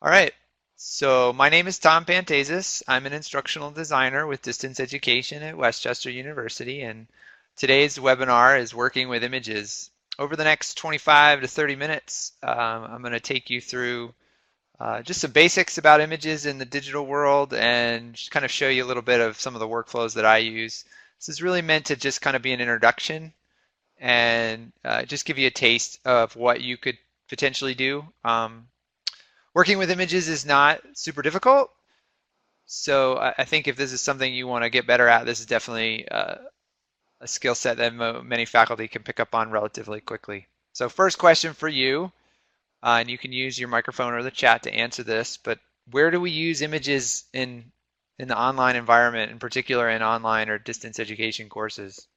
All right. So my name is Tom Pantazis. I'm an instructional designer with distance education at Westchester University, and today's webinar is working with images. Over the next 25 to 30 minutes, I'm going to take you through just some basics about images in the digital world and just kind of show you a little bit of some of the workflows that I use. This is really meant to just kind of be an introduction and just give you a taste of what you could potentially do. Working with images is not super difficult, so I think if this is something you want to get better at, this is definitely a skill set that many faculty can pick up on relatively quickly. So first question for you, and you can use your microphone or the chat to answer this, but where do we use images in the online environment, in particular in online or distance education courses?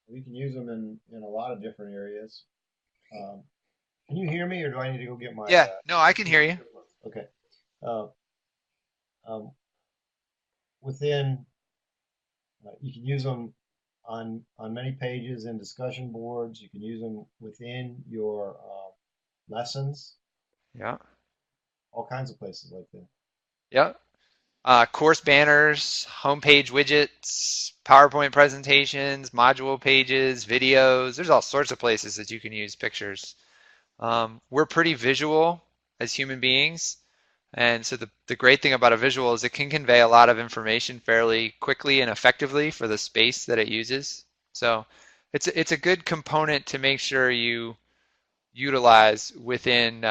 We can use them in a lot of different areas. Can you hear me, or do I need to go get my? Yeah, no, I can hear you. Okay. Uh, um, within, you can use them on many pages in discussion boards. You can use them within your lessons, Yeah, all kinds of places like that. yeah. Course banners, homepage widgets, PowerPoint presentations, module pages, videos. There's all sorts of places that you can use pictures. We're pretty visual as human beings, and so the great thing about a visual is it can convey a lot of information fairly quickly and effectively for the space that it uses. So it's a good component to make sure you utilize within,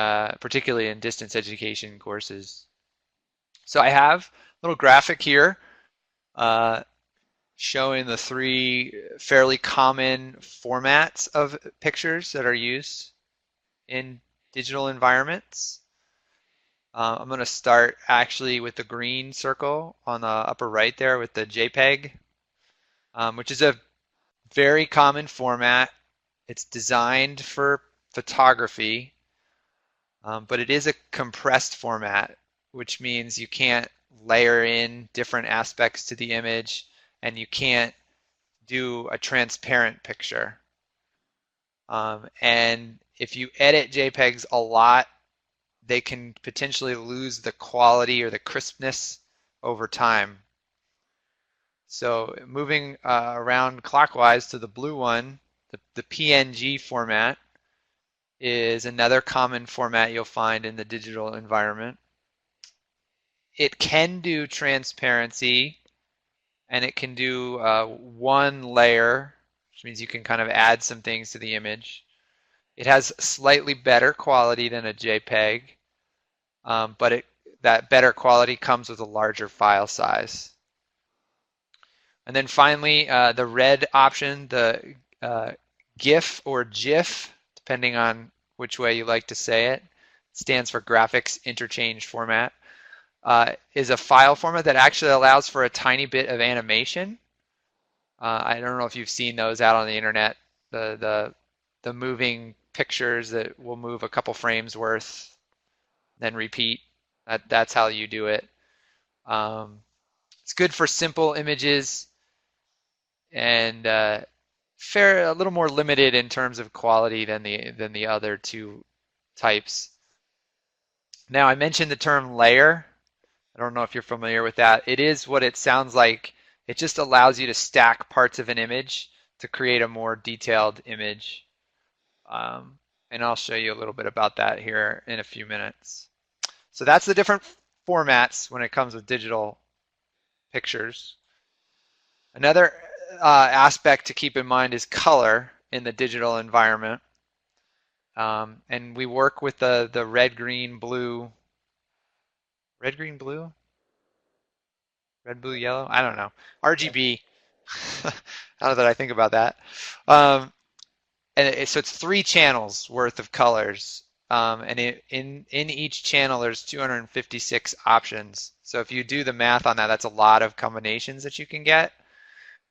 particularly in distance education courses. So I have a little graphic here uh, showing the three fairly common formats of pictures that are used in digital environments. I'm going to start actually with the green circle on the upper right there with the JPEG, which is a very common format. It's designed for photography, but it is a compressed format, which means you can't layer in different aspects to the image and you can't do a transparent picture. And if you edit JPEGs a lot, they can potentially lose the quality or the crispness over time. So moving around clockwise to the blue one, the PNG format is another common format you'll find in the digital environment. It can do transparency and it can do one layer, which means you can kind of add some things to the image. It has slightly better quality than a JPEG, but that better quality comes with a larger file size. And then finally, the red option, the GIF or GIF, depending on which way you like to say it, stands for Graphics Interchange Format, is a file format that actually allows for a tiny bit of animation. I don't know if you've seen those out on the internet, the moving pictures that will move a couple frames worth, then repeat. That's how you do it. Um, it's good for simple images and a little more limited in terms of quality than the other two types. Now, I mentioned the term layer. I don't know if you're familiar with that. It is what it sounds like. It just allows you to stack parts of an image to create a more detailed image. And I'll show you a little bit about that here in a few minutes. So that's the different formats when it comes with digital pictures. Another aspect to keep in mind is color in the digital environment. And we work with the red, green, blue, red, blue, yellow. I don't know. Yeah. RGB. Now that I think about that. Um, so it's three channels worth of colors. And in each channel, there's 256 options. So if you do the math on that, that's a lot of combinations that you can get.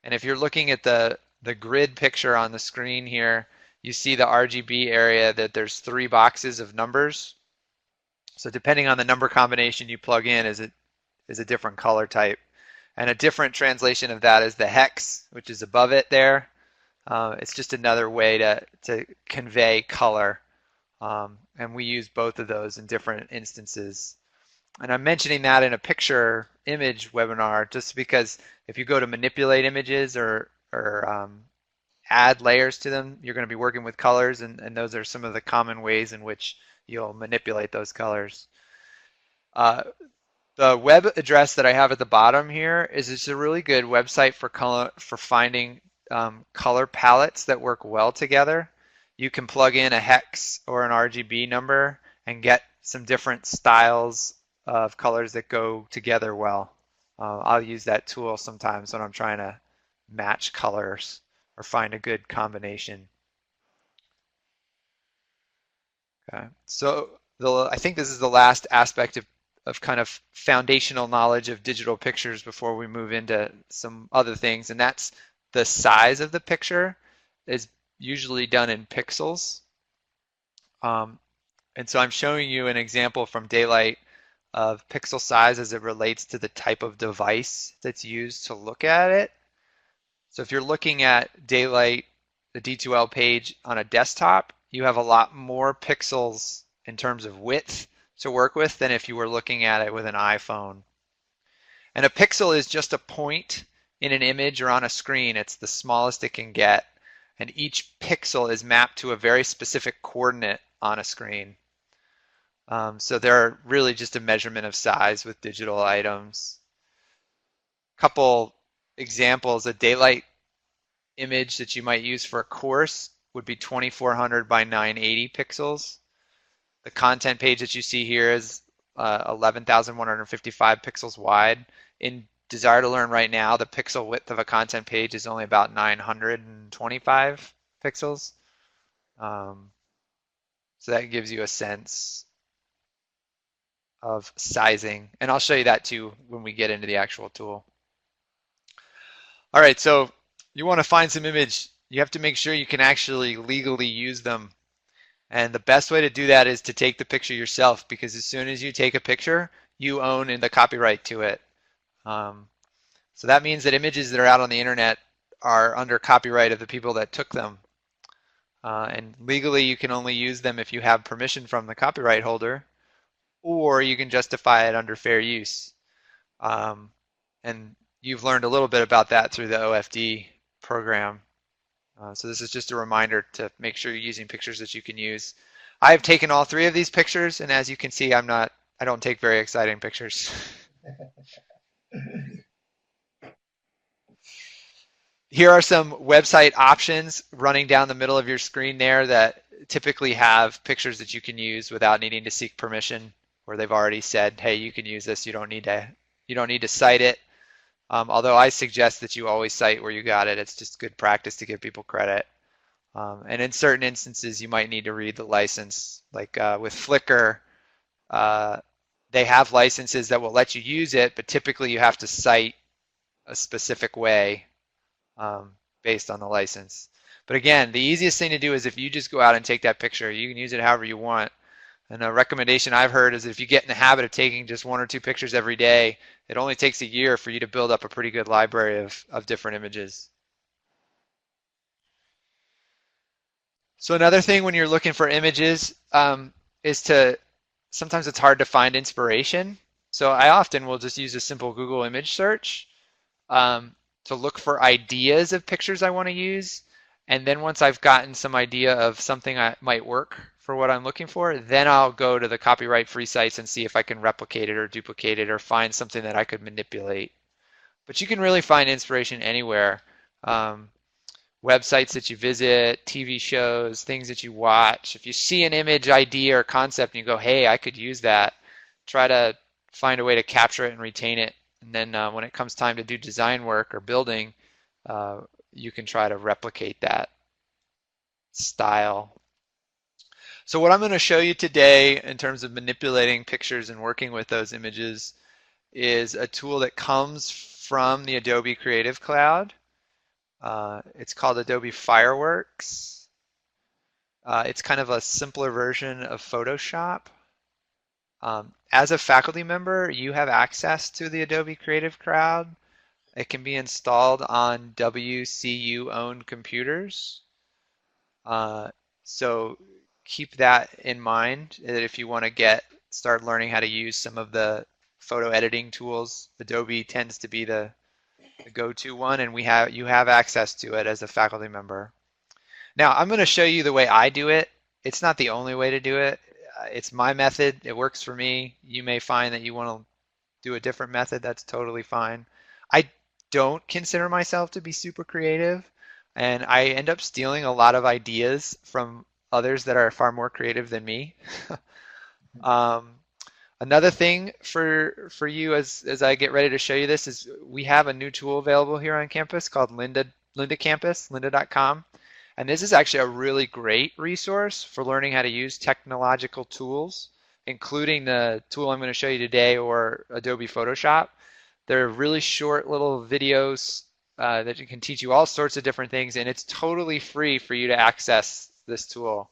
And if you're looking at the grid picture on the screen here, you see the RGB area that there's three boxes of numbers. So depending on the number combination you plug in is a different color type. And a different translation of that is the hex, which is above it there. It's just another way to convey color And we use both of those in different instances. And I'm mentioning that in a picture image webinar just because if you go to manipulate images or add layers to them, you're going to be working with colors, and those are some of the common ways in which you'll manipulate those colors. Uh, the web address that I have at the bottom here is it's a really good website for color for finding color palettes that work well together. You can plug in a hex or an RGB number and get some different styles of colors that go together well. I'll use that tool sometimes when I'm trying to match colors or find a good combination. Okay. So I think this is the last aspect of kind of foundational knowledge of digital pictures before we move into some other things, and that's the size of the picture is usually done in pixels. Um, and so I'm showing you an example from Daylight of pixel size as it relates to the type of device that's used to look at it. So if you're looking at Daylight, the D2L page on a desktop, you have a lot more pixels in terms of width to work with than if you were looking at it with an iPhone. And a pixel is just a point in an image or on a screen. It's the smallest it can get. And each pixel is mapped to a very specific coordinate on a screen. So they're really just a measurement of size with digital items. Couple examples, a Daylight image that you might use for a course would be 2400 by 980 pixels. The content page that you see here is 11,155 pixels wide. In Desire to Learn right now, the pixel width of a content page is only about 925 pixels. So that gives you a sense of sizing. And I'll show you that too when we get into the actual tool. All right, so you want to find some image. You have to make sure you can actually legally use them. And the best way to do that is to take the picture yourself, because as soon as you take a picture, you own the copyright to it. So that means that images that are out on the internet are under copyright of the people that took them. And legally, you can only use them if you have permission from the copyright holder, or you can justify it under fair use. And you've learned a little bit about that through the OFD program. So this is just a reminder to make sure you're using pictures that you can use. I have taken all three of these pictures, and as you can see, I don't take very exciting pictures. Here are some website options running down the middle of your screen there that typically have pictures that you can use without needing to seek permission, where they've already said, hey, you can use this, you don't need to cite it. Although I suggest that you always cite where you got it. It's just good practice to give people credit. And in certain instances, you might need to read the license. Like with Flickr, they have licenses that will let you use it, but typically you have to cite a specific way based on the license. But again, the easiest thing to do is if you just go out and take that picture, you can use it however you want. And a recommendation I've heard is if you get in the habit of taking just 1 or 2 pictures every day, it only takes a year for you to build up a pretty good library of different images. So another thing when you're looking for images is sometimes it's hard to find inspiration. So I often will just use a simple Google image search to look for ideas of pictures I want to use. And then once I've gotten some idea of something that might work for what I'm looking for, then I'll go to the copyright-free sites and see if I can replicate it or duplicate it or find something that I could manipulate. But you can really find inspiration anywhere. Websites that you visit, TV shows, things that you watch. If you see an image idea or concept and you go, hey, I could use that, try to find a way to capture it and retain it. And then when it comes time to do design work or building, you can try to replicate that style. So what I'm going to show you today in terms of manipulating pictures and working with those images is a tool that comes from the Adobe Creative Cloud. It's called Adobe Fireworks. It's kind of a simpler version of Photoshop. As a faculty member, you have access to the Adobe Creative Cloud. It can be installed on WCU-owned computers. So keep that in mind that if you want to start learning how to use some of the photo editing tools, Adobe tends to be the go-to one, and you have access to it as a faculty member. Now, I'm going to show you the way I do it. It's not the only way to do it. It's my method. It works for me. You may find that you want to do a different method. That's totally fine. I don't consider myself to be super creative, and I end up stealing a lot of ideas from others that are far more creative than me. Um, Another thing for you as I get ready to show you this is we have a new tool available here on campus called Lynda Campus, lynda.com. And this is actually a really great resource for learning how to use technological tools, including the tool I'm going to show you today or Adobe Photoshop. They're really short little videos that can teach you all sorts of different things, and it's totally free for you to access this tool.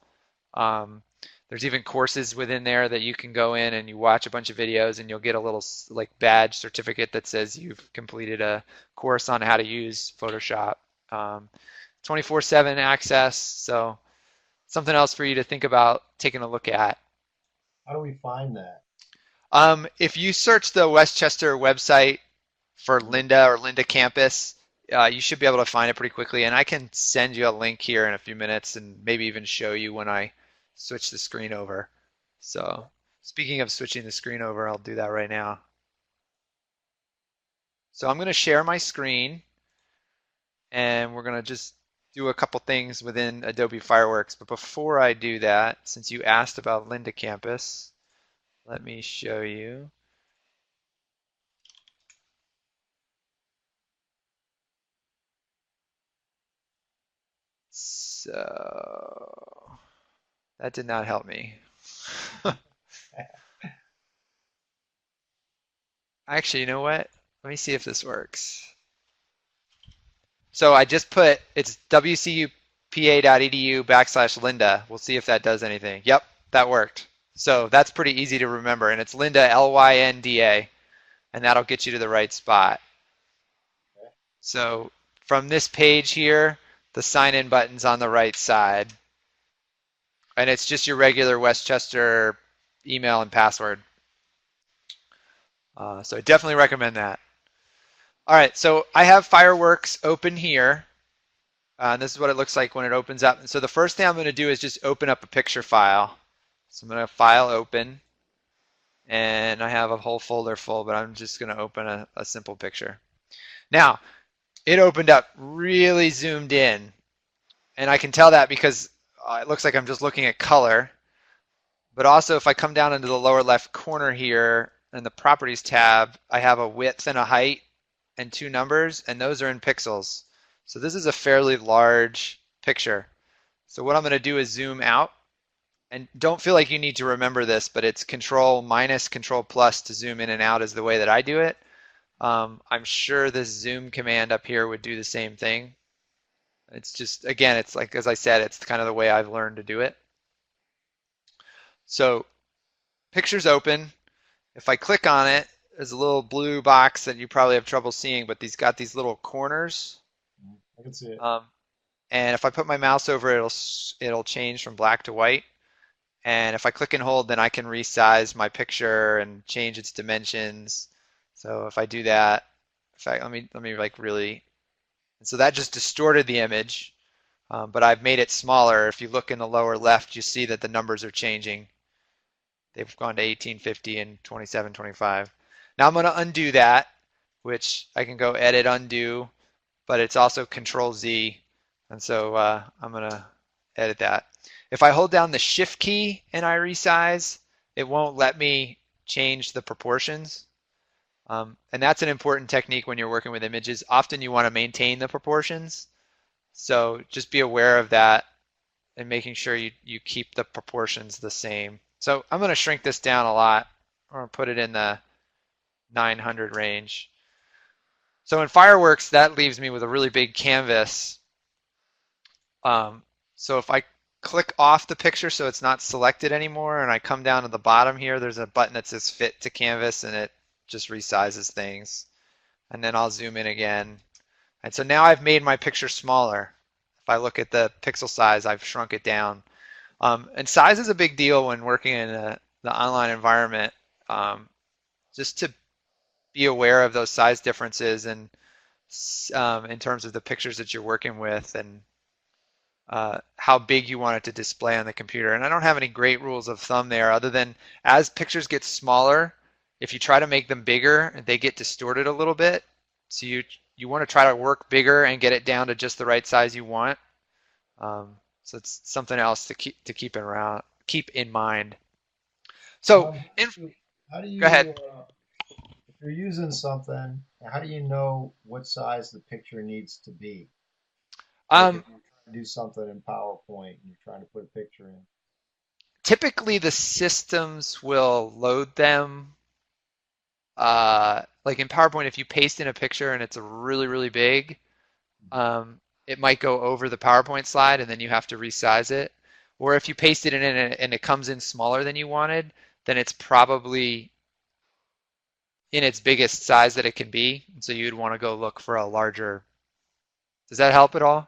Um, there's even courses within there that you can go in and you watch a bunch of videos and you'll get a little like badge certificate that says you've completed a course on how to use Photoshop. 24/7 access, so something else for you to think about taking a look at. How do we find that? If you search the Westchester website for Mhm. Lynda or Lynda Campus, you should be able to find it pretty quickly. And I can send you a link here in a few minutes and maybe even show you when I switch the screen over. Okay. So, speaking of switching the screen over, I'll do that right now. So, I'm going to share my screen and we're going to just do a couple things within Adobe Fireworks. But before I do that, since you asked about Lynda Campus, let me show you. So that did not help me. Actually, you know what? Let me see if this works. So I just put it's wcupa.edu/Lynda. We'll see if that does anything. Yep, that worked. So that's pretty easy to remember. And it's Lynda, Lynda, and that'll get you to the right spot. Okay. So from this page here, the sign in button's on the right side. And it's just your regular Westchester email and password. So I definitely recommend that. All right, so I have Fireworks open here. And this is what it looks like when it opens up. And so the first thing I'm going to do is just open up a picture file. So I'm going to file open, and I have a whole folder full, but I'm just going to open a simple picture. Now, it opened up really zoomed in, and I can tell that because it looks like I'm just looking at color. But also, if I come down into the lower left corner here in the Properties tab, I have a width and a height and two numbers, and those are in pixels. So this is a fairly large picture. So what I'm going to do is zoom out, and don't feel like you need to remember this, but it's Control minus Control plus to zoom in and out is the way that I do it. I'm sure this zoom command up here would do the same thing. It's just, again, it's like, as I said, it's kind of the way I've learned to do it. So picture's open. If I click on it, there's a little blue box that you probably have trouble seeing, but these got these little corners. Mhm. I can see it. Um, and if I put my mouse over it, it'll change from black to white. And if I click and hold, then I can resize my picture and change its dimensions. So if I do that, in fact, let me like really, and so that just distorted the image, but I've made it smaller. If you look in the lower left, you see that the numbers are changing. They've gone to 1850 and 2725. Now I'm going to undo that, which I can go edit undo, but it's also Control Z, and so I'm going to edit that. If I hold down the Shift key and I resize, it won't let me change the proportions. And that's an important technique when you're working with images. Often you want to maintain the proportions, so just be aware of that and making sure you keep the proportions the same. So I'm going to shrink this down a lot, or put it in the 900 range. So in Fireworks, that leaves me with a really big canvas. So if I click off the picture so it's not selected anymore, and I come down to the bottom here, there's a button that says Fit to Canvas, and it just resizes things. And then I'll zoom in again. And so now I've made my picture smaller. If I look at the pixel size, I've shrunk it down. And size is a big deal when working in the online environment, just to be aware of those size differences and in terms of the pictures that you're working with and how big you want it to display on the computer. And I don't have any great rules of thumb there other than as pictures get smaller, if you try to make them bigger, they get distorted a little bit. So you want to try to work bigger and get it down to just the right size you want. So it's something else to keep in mind. So Um, in, how do go ahead. you, if you're using something, how do you know what size the picture needs to be? Like Um, if you're trying to do something in PowerPoint and you're trying to put a picture in. Typically the systems will load them like in PowerPoint, if you paste in a picture and it's a really big, it might go over the PowerPoint slide and then you have to resize it. Or if you paste it in and it comes in smaller than you wanted, then it's probably in its biggest size that it can be. So you'd want to go look for a larger. Does that help at all?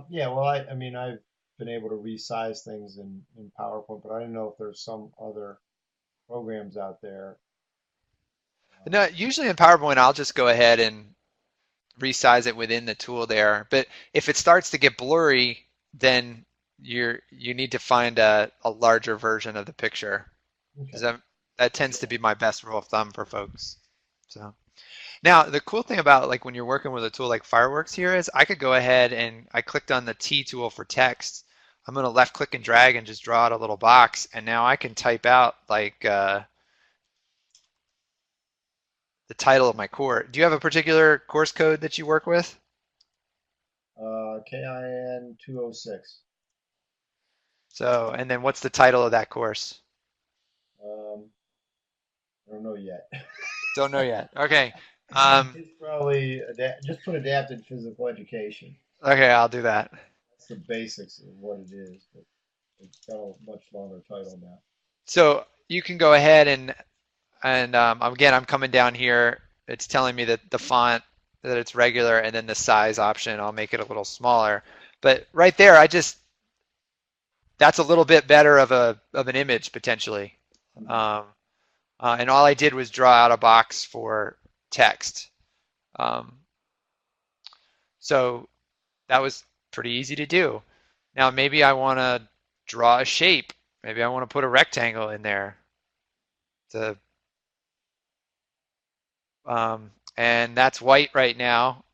Yeah, well, I mean, I've been able to resize things in PowerPoint, but I don't know if there's some other programs out there. No, usually in PowerPoint, I'll just go ahead and resize it within the tool there. But if it starts to get blurry, then you need to find a larger version of the picture. Okay. Because that tends to Yeah. be my best rule of thumb for folks. So now the cool thing about like when you're working with a tool like Fireworks here is I could go ahead and I clicked on the T tool for text. I'm going to left click and drag and just draw out a little box, and now I can type out like the title of my course. Do you have a particular course code that you work with? KIN 206. So, and then what's the title of that course? Um, I don't know yet. Don't know yet. Okay. Um, It's probably just put adapted physical education. okay, I'll do that. That's the basics of what it is, but it's got a much longer title now. So you can go ahead and again, I'm coming down here. It's telling me that the font that it's regular, and then the size option, I'll make it a little smaller. But right there, that's a little bit better of an image potentially. Mhm. Um, and all I did was draw out a box for text. Um, so that was pretty easy to do. Now maybe I want to draw a shape. Maybe I want to put a rectangle in there to and that's white right now.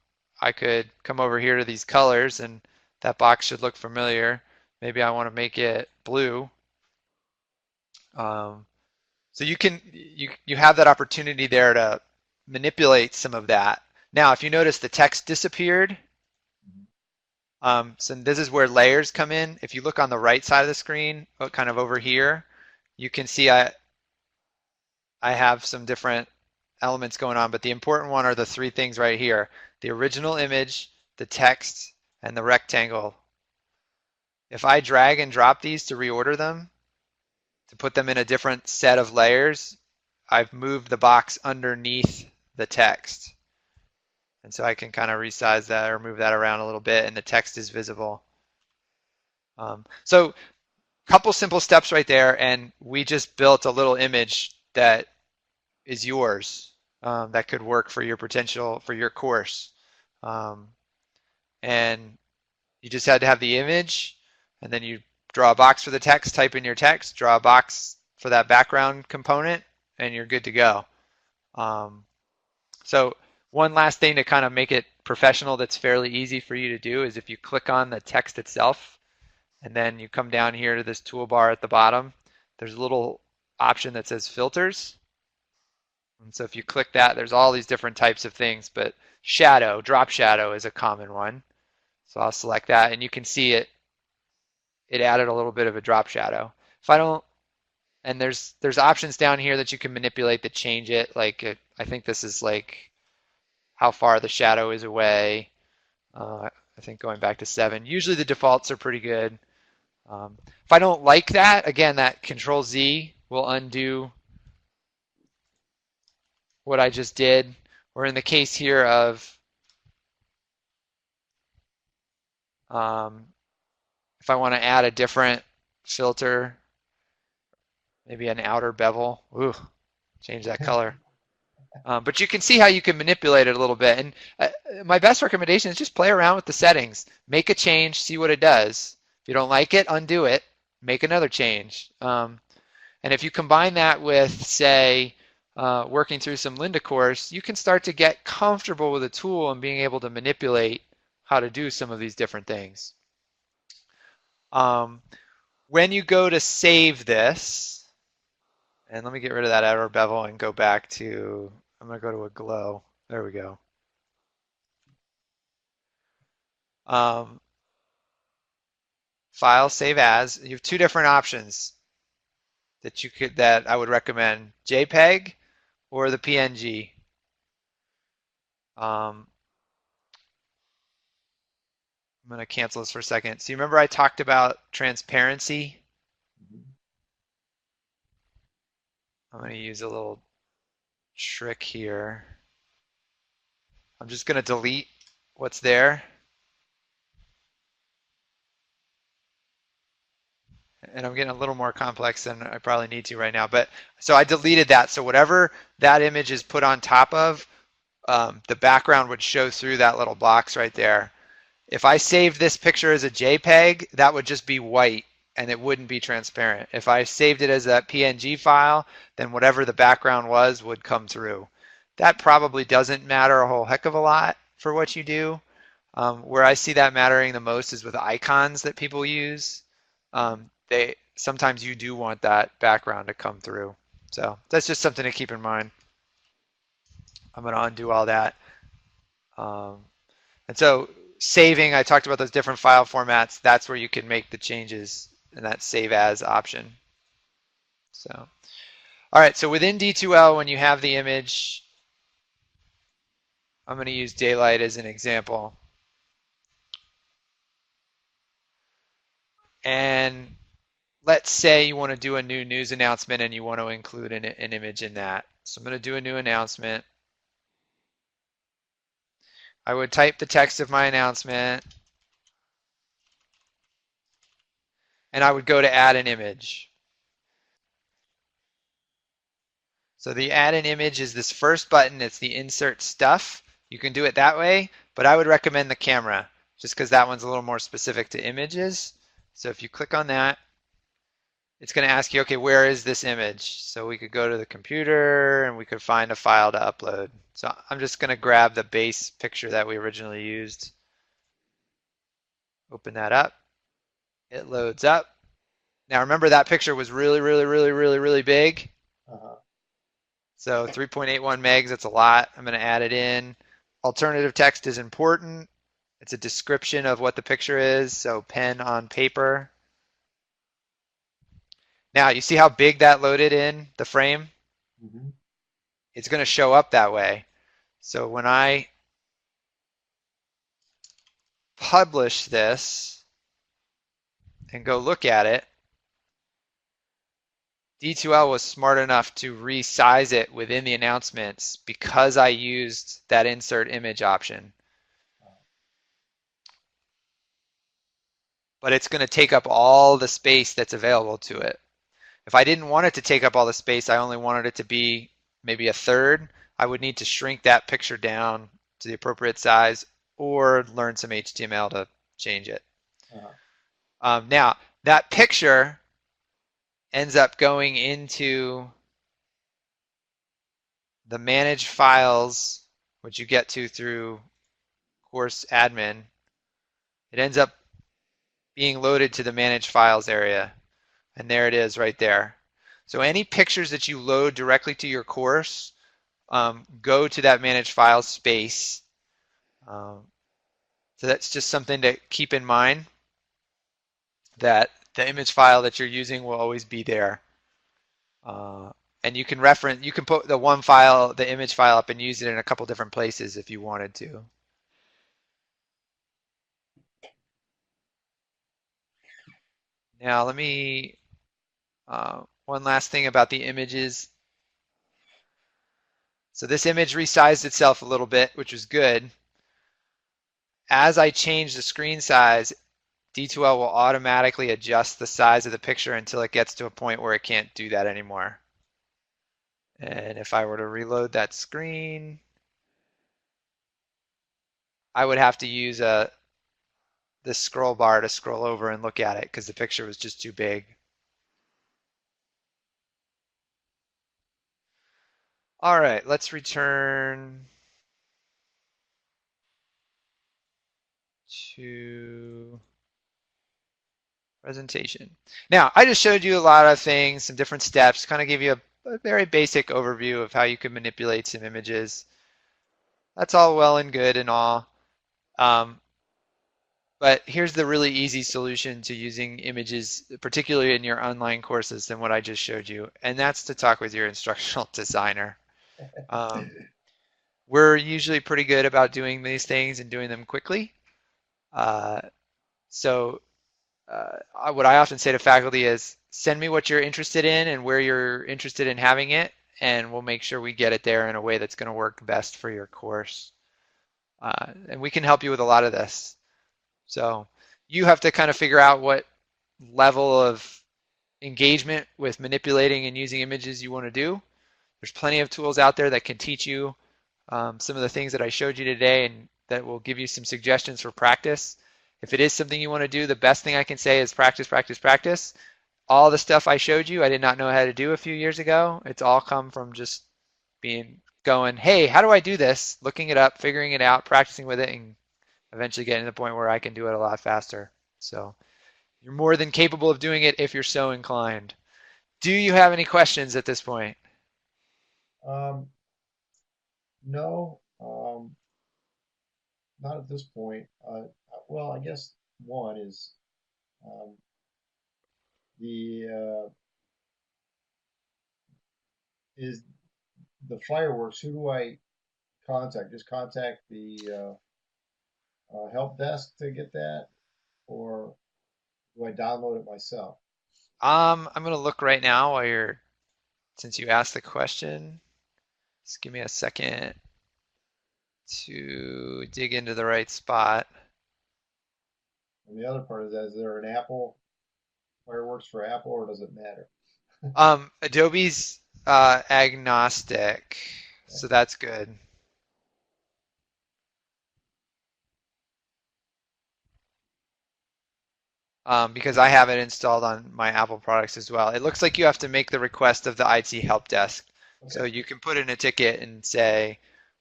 I could come over here to these colors and that box should look familiar. Maybe I want to make it blue. Um, so you have that opportunity there to manipulate some of that. Now, if you notice the text disappeared, Mhm. so this is where layers come in. If you look on the right side of the screen, kind of over here, you can see I have some different elements going on, but the important one are the three things right here: the original image, the text, and the rectangle. If I drag and drop these to reorder them, to put them in a different set of layers, I've moved the box underneath the text. And so I can kind of resize that or move that around a little bit and the text is visible. So a couple simple steps right there, and we just built a little image that is yours, that could work for your potential for your course. Um, and you just had to have the image, and then you draw a box for the text, type in your text, draw a box for that background component, and you're good to go. Um, so one last thing to kind of make it professional that's fairly easy for you to do is if you click on the text itself, and then you come down here to this toolbar at the bottom, there's a little option that says filters. And so if you click that, there's all these different types of things, but shadow, drop shadow is a common one. So I'll select that and you can see it added a little bit of a drop shadow. If I don't, and there's options down here that you can manipulate that change it. Like I think this is like how far the shadow is away. I think going back to 7. Usually the defaults are pretty good. If I don't like that, again, that Control Z will undo what I just did. Or in the case here of um, if I want to add a different filter, maybe an outer bevel. Ooh, change that color. But you can see how you can manipulate it a little bit. And my best recommendation is just play around with the settings. Make a change, see what it does. If you don't like it, undo it, make another change. And if you combine that with, say, working through some Lynda course, you can start to get comfortable with a tool and being able to manipulate how to do some of these different things. When you go to save this, and let me get rid of that outer bevel and go back to, I'm going to go to a glow. There we go. Um, File, save as. You have two different options that I would recommend: JPEG or the PNG. I'm going to cancel this for a second. So you remember I talked about transparency? I'm going to use a little trick here. I'm just going to delete what's there. And I'm getting a little more complex than I probably need to right now. But so I deleted that. So whatever that image is put on top of, the background would show through that little box right there. If I saved this picture as a JPEG, that would just be white and it wouldn't be transparent. If I saved it as a PNG file, then whatever the background was would come through. That probably doesn't matter a whole heck of a lot for what you do. Where I see that mattering the most is with icons that people use. Sometimes you do want that background to come through. So that's just something to keep in mind. I'm going to undo all that. And so saving, I talked about those different file formats. That's where you can make the changes in that save as option. So, all right, so within D2L, when you have the image, I'm going to use daylight as an example. And let's say you want to do a new news announcement and you want to include an image in that. So I'm going to do a new announcement. I would type the text of my announcement and I would go to add an image. So the add an image is this first button. It's the insert stuff. You can do it that way, but I would recommend the camera just because that one's a little more specific to images. So if you click on that, it's going to ask you, okay, where is this image? So we could go to the computer and we could find a file to upload. So I'm just going to grab the base picture that we originally used. Open that up. It loads up. Now remember that picture was really, really, really, really, really big. So 3.81 megs, that's a lot. I'm going to add it in. Alternative text is important. It's a description of what the picture is, so pen on paper. Now, you see how big that loaded in the frame? Mm-hmm. It's going to show up that way. So when I publish this and go look at it, D2L was smart enough to resize it within the announcements because I used that insert image option. But it's going to take up all the space that's available to it. If I didn't want it to take up all the space, I only wanted it to be maybe a third, I would need to shrink that picture down to the appropriate size or learn some HTML to change it. Now, that picture ends up going into the manage files, which you get to through course admin. It ends up being loaded to the manage files area. And there it is right there. So any pictures that you load directly to your course, go to that manage files space. So that's just something to keep in mind, that the image file that you're using will always be there. And you can put the one file, the image file up and use it in a couple different places if you wanted to. Now let me, one last thing about the images. So this image resized itself a little bit, which was good. As I change the screen size, D2L will automatically adjust the size of the picture until it gets to a point where it can't do that anymore. And if I were to reload that screen, I would have to use this scroll bar to scroll over and look at it because the picture was just too big. All right, let's return to presentation. Now, I just showed you a lot of things, some different steps, kind of give you a very basic overview of how you can manipulate some images. That's all well and good and all. Um, but here's the really easy solution to using images, particularly in your online courses than what I just showed you, and that's to talk with your instructional designer. Um, we're usually pretty good about doing these things and doing them quickly. Uh, so what I often say to faculty is send me what you're interested in and where you're interested in having it, and we'll make sure we get it there in a way that's going to work best for your course. And we can help you with a lot of this. So you have to kind of figure out what level of engagement with manipulating and using images you want to do. There's plenty of tools out there that can teach you some of the things that I showed you today and that will give you some suggestions for practice. If it is something you want to do, the best thing I can say is practice, practice, practice. All the stuff I showed you, I did not know how to do a few years ago. It's all come from just going, hey, how do I do this? Looking it up, figuring it out, practicing with it, and eventually getting to the point where I can do it a lot faster. So you're more than capable of doing it if you're so inclined. Do you have any questions at this point? Um, no, not at this point. Well, I guess one is um, the is the fireworks. Who do I contact? Just contact the help desk to get that, or do I download it myself? I'm gonna look right now since you asked the question. Just give me a second to dig into the right spot. And the other part is there an Apple fireworks for Apple, or does it matter? Adobe's agnostic, so that's good. Because I have it installed on my Apple products as well. It looks like you have to make the request of the IT help desk. So Okay. you can put in a ticket and say,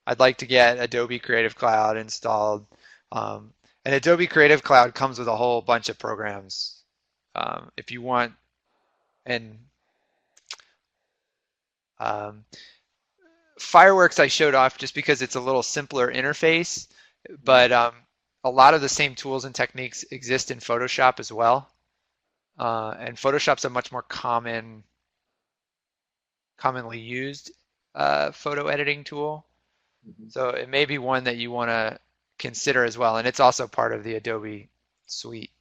I'd like to get Adobe Creative Cloud installed. Um, and Adobe Creative Cloud comes with a whole bunch of programs. If you want, and um, Fireworks I showed off just because it's a little simpler interface, Mhm. but a lot of the same tools and techniques exist in Photoshop as well. And Photoshop's a much more commonly used photo editing tool. Mhm. So it may be one that you want to consider as well. And it's also part of the Adobe suite.